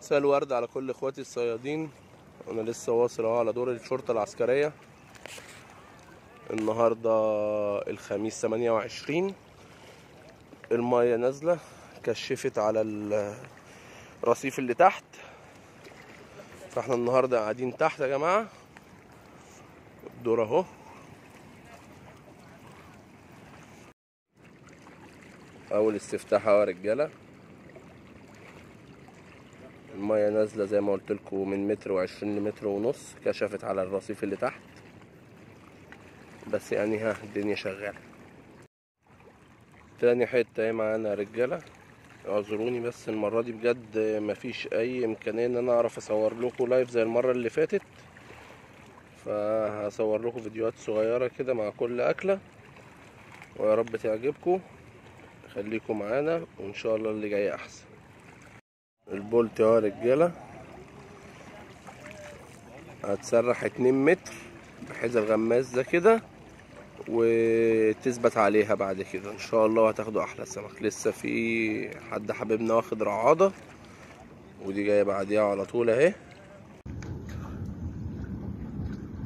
مساء الورد على كل اخواتي الصيادين. انا لسه واصل اهو على دور الشرطة العسكرية النهاردة الخميس 28. المية نازلة كشفت على الرصيف اللي تحت، فاحنا النهاردة قاعدين تحت يا جماعة. الدور اهو، اول استفتاح اهو يا رجالة. المية نازلة زي ما قلت لكم من متر وعشرين لمتر ونص، كشفت على الرصيف اللي تحت، بس يعني ها الدنيا شغالة. تاني حتة اهي معانا يا رجالة. اعذروني بس المرة دي بجد مفيش اي امكانية ان انا اعرف اصور لكم لايف زي المرة اللي فاتت، فهصور لكم فيديوهات صغيرة كده مع كل اكلة، ويا رب تعجبكم. خليكم معانا وان شاء الله اللي جاي احسن. البولت اهو يا رجالة، هتسرح 2 متر بحيث الغماز ده كده وتثبت عليها بعد كده ان شاء الله، وهتاخدوا احلى سمك. لسه في حد حبيبنا واخد رعاضة ودي جاية بعديها على طول اهي.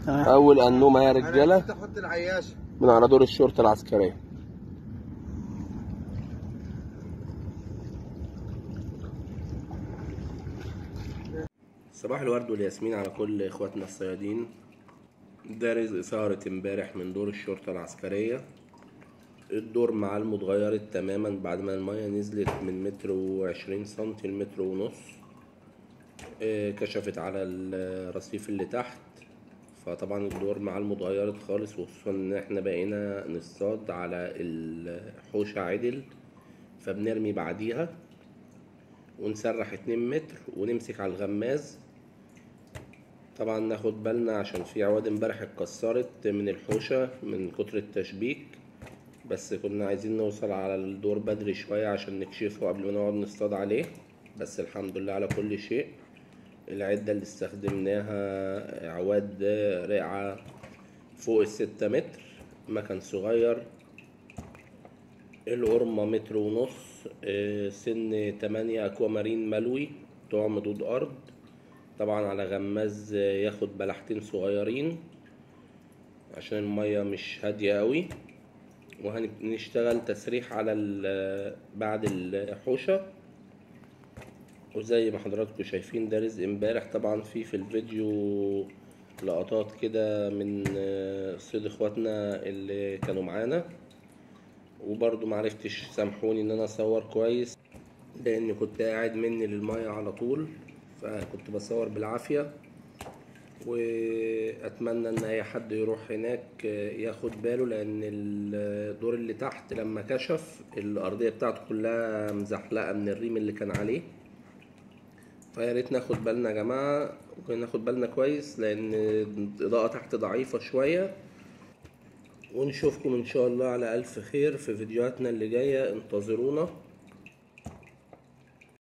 اول انومة يا رجالة من على دور الشرطة العسكرية. صباح الورد والياسمين على كل اخواتنا الصيادين. ده رزق سهرة امبارح من دور الشرطة العسكرية. الدور معالمه اتغيرت تماما بعد ما المية نزلت من متر وعشرين سنتي لمتر ونص. كشفت على الرصيف اللي تحت، فطبعا الدور معالمه اتغيرت خالص، وخصوصا ان احنا بقينا نصطاد على الحوشة عدل، فبنرمي بعديها ونسرح 2 متر ونمسك على الغماز. طبعا ناخد بالنا عشان في عواد امبارح اتكسرت من الحوشة من كتر التشبيك، بس كنا عايزين نوصل على الدور بدري شوية عشان نكشفه قبل ما نقعد نصطاد عليه. بس الحمد لله على كل شيء. العدة اللي استخدمناها عواد رقعة فوق ال6 متر، مكان صغير، القرمة متر ونص، سن 8 اكوامارين ملوي طعم دود ارض، طبعا على غماز ياخد بلحتين صغيرين عشان المية مش هادية قوي. وهنشتغل تسريح على بعد الحوشة، وزي ما حضراتكم شايفين ده رزق امبارح. طبعا في الفيديو لقطات كده من صيد اخواتنا اللي كانوا معانا، وبرضو معرفتش سامحوني ان انا اصور كويس لان كنت قاعد مني للمية على طول، فكنت بصور بالعافية. واتمنى ان اي حد يروح هناك ياخد باله، لان الدور اللي تحت لما كشف الارضية بتاعته كلها مزحلقة من الريم اللي كان عليه. فيا ريت ناخد بالنا يا جماعة وناخد بالنا كويس، لان الاضاءة تحت ضعيفة شوية. ونشوفكم ان شاء الله على الف خير في فيديوهاتنا اللي جاية. انتظرونا.